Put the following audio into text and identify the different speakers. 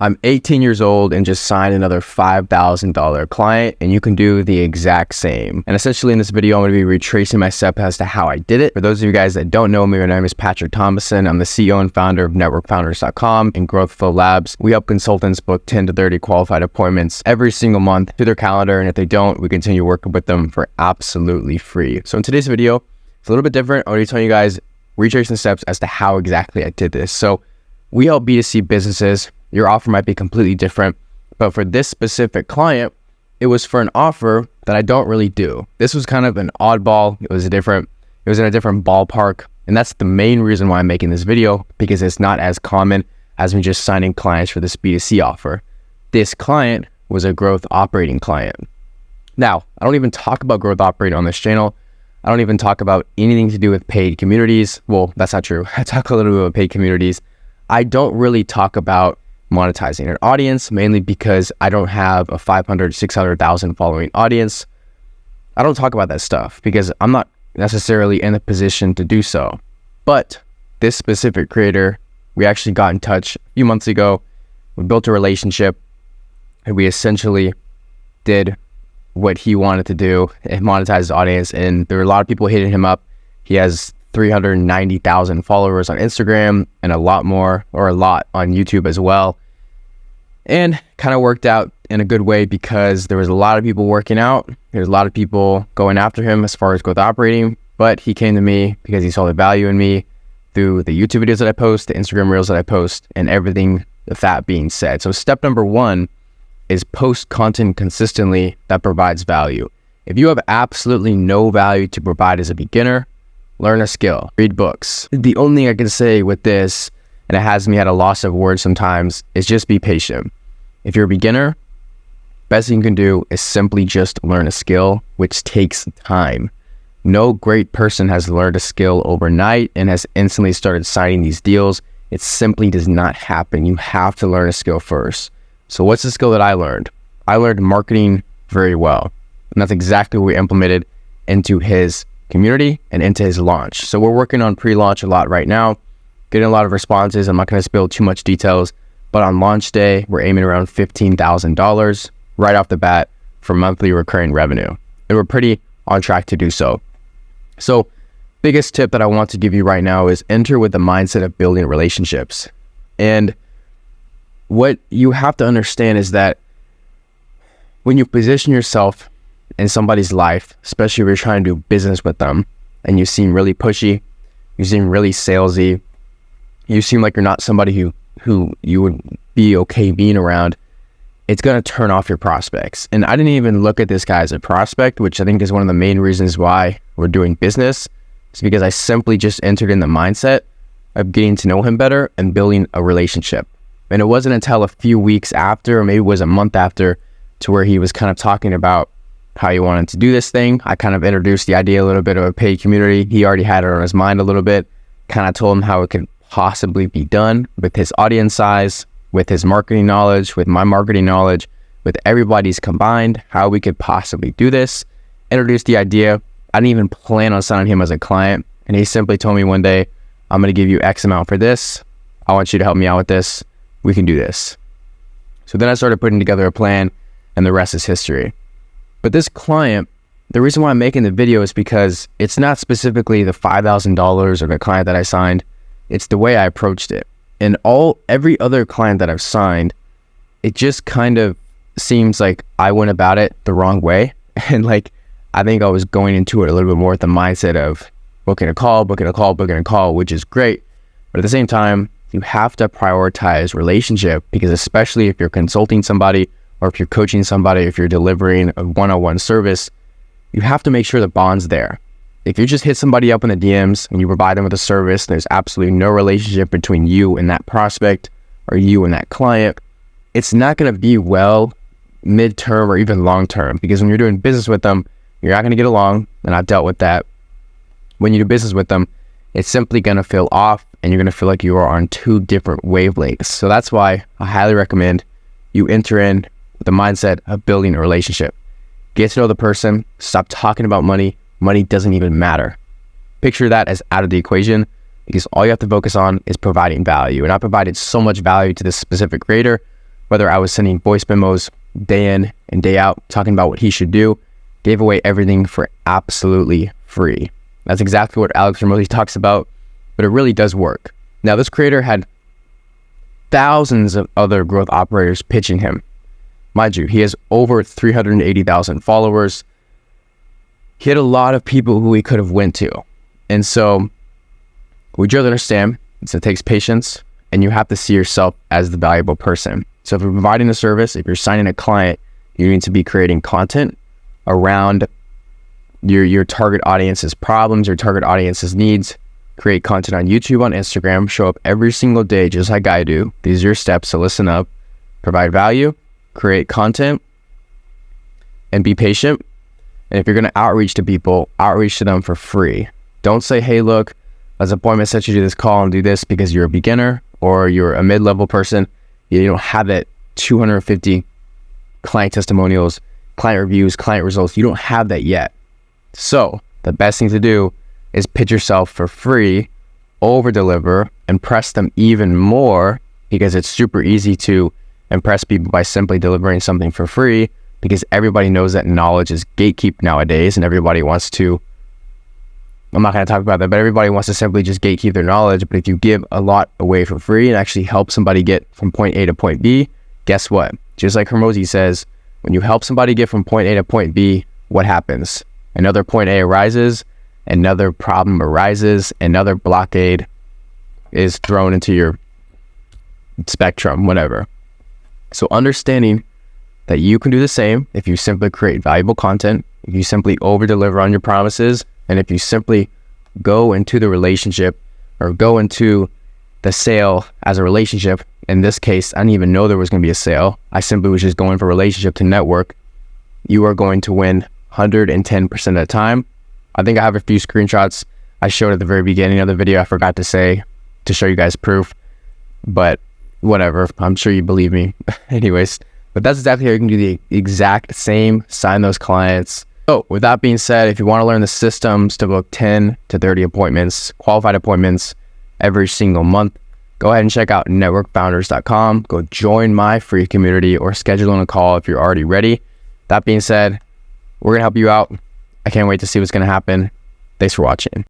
Speaker 1: I'm 18 years old and just signed another $5,000 client, and you can do the exact same. And essentially in this video, I'm going to be retracing my step as to how I did it. For those of you guys that don't know me, my name is Patrick Thomason. I'm the CEO and founder of NetworkFounders.com and Growth Flow Labs. We help consultants book 10 to 30 qualified appointments every single month to their calendar. And if they don't, we continue working with them for absolutely free. So in today's video, it's a little bit different. I'm going to be telling you guys, retracing the steps as to how exactly I did this. So we help B2C businesses. Your offer might be completely different, but for this specific client, it was for an offer that I don't really do. This was kind of an oddball. It was in a different ballpark. And that's the main reason why I'm making this video, because it's not as common as me just signing clients for this B2C offer. This client was a growth operating client. Now, I don't even talk about growth operating on this channel. I don't even talk about anything to do with paid communities. Well, that's not true. I talk a little bit about paid communities. I don't really talk about monetizing an audience, mainly because I don't have a 500, 600,000 following audience. I don't talk about that stuff because I'm not necessarily in a position to do so. But this specific creator, we actually got in touch a few months ago. We built a relationship and we essentially did what he wanted to do and monetize his audience. And there were a lot of people hitting him up. He has 390,000 followers on Instagram and a lot on YouTube as well. And kind of worked out in a good way because there was a lot of people working out. There's a lot of people going after him as far as growth operating, but he came to me because he saw the value in me through the YouTube videos that I post, the Instagram reels that I post, and everything with that being said. So step number one is post content consistently that provides value. If you have absolutely no value to provide as a beginner, learn a skill, read books. The only thing I can say with this, and it has me at a loss of words sometimes, is just be patient. If you're a beginner, best thing you can do is simply just learn a skill, which takes time. No great person has learned a skill overnight and has instantly started signing these deals. It simply does not happen. You have to learn a skill first. So what's the skill that I learned? I learned marketing very well. And that's exactly what we implemented into his community and into his launch. So we're working on pre-launch a lot right now, getting a lot of responses. I'm not going to spill too much details, but on launch day, we're aiming around $15,000 right off the bat for monthly recurring revenue. And we're pretty on track to do so. So biggest tip that I want to give you right now is enter with the mindset of building relationships. And what you have to understand is that when you position yourself in somebody's life, especially if you're trying to do business with them and you seem really pushy, you seem really salesy, you seem like you're not somebody who you would be okay being around, it's going to turn off your prospects. And I didn't even look at this guy as a prospect, which I think is one of the main reasons why we're doing business. It's because I simply just entered in the mindset of getting to know him better and building a relationship. And it wasn't until a few weeks after, or maybe it was a month after, to where he was kind of talking about how he wanted to do this thing. I kind of introduced the idea a little bit of a paid community. He already had it on his mind a little bit, kind of told him how it could possibly be done with his audience size, with his marketing knowledge, with my marketing knowledge, with everybody's combined, how we could possibly do this. Introduced the idea. I didn't even plan on signing him as a client. And he simply told me one day, I'm going to give you X amount for this. I want you to help me out with this. We can do this. So then I started putting together a plan, and the rest is history. But this client, the reason why I'm making the video is because it's not specifically the $5,000 or the client that I signed. It's the way I approached it. And every other client that I've signed, it just kind of seems like I went about it the wrong way. And like, I think I was going into it a little bit more with the mindset of booking a call, which is great. But at the same time, you have to prioritize relationship, because especially if you're consulting somebody, or if you're coaching somebody, if you're delivering a one-on-one service, you have to make sure the bond's there. If you just hit somebody up in the DMs and you provide them with a service, there's absolutely no relationship between you and that prospect or you and that client, it's not going to be well midterm or even long term, because when you're doing business with them, you're not going to get along. And I've dealt with that. When you do business with them, it's simply going to feel off and you're going to feel like you are on two different wavelengths. So that's why I highly recommend you enter in with the mindset of building a relationship. Get to know the person. Stop talking about money. Money doesn't even matter. Picture that as out of the equation, because all you have to focus on is providing value. And I provided so much value to this specific creator whether I was sending voice memos day in and day out, talking about what he should do, gave away everything for absolutely free. That's exactly what Alex Hormozi talks about, but it really does work. Now, this creator had thousands of other growth operators pitching him. Mind you, he has over 380,000 followers. He had a lot of people who he could have went to. And so we really understand it takes patience, and you have to see yourself as the valuable person. So if you're providing a service, if you're signing a client, you need to be creating content around your target audience's problems, your target audience's needs. Create content on YouTube, on Instagram, show up every single day just like I do. These are your steps, so listen up. Provide value, create content, and be patient. And if you're going to outreach to people, outreach to them for free. Don't say, hey, look, as appointment set you to this call and do this because you're a beginner or you're a mid-level person. You don't have that 250 client testimonials, client reviews, client results. You don't have that yet. So the best thing to do is pitch yourself for free, over-deliver, impress them even more, because it's super easy to impress people by simply delivering something for free, because everybody knows that knowledge is gatekeep nowadays, and everybody wants to, I'm not going to talk about that, but everybody wants to simply just gatekeep their knowledge. But if you give a lot away for free and actually help somebody get from point A to point B, guess what? Just like Hormozi says, when you help somebody get from point A to point B, what happens? Another point A arises, another problem arises, another blockade is thrown into your spectrum, whatever. So understanding that you can do the same if you simply create valuable content, if you simply over-deliver on your promises, and if you simply go into the relationship or go into the sale as a relationship. In this case, I didn't even know there was going to be a sale. I simply was just going for relationship to network. You are going to win 110% of the time. I think I have a few screenshots I showed at the very beginning of the video. I forgot to say to show you guys proof, but whatever. I'm sure you believe me. Anyways, but that's exactly how you can do the exact same, sign those clients. So with that being said, if you want to learn the systems to book 10 to 30 appointments, qualified appointments every single month, go ahead and check out networkfounders.com. Go join my free community or schedule a call if you're already ready. That being said, we're going to help you out. I can't wait to see what's going to happen. Thanks for watching.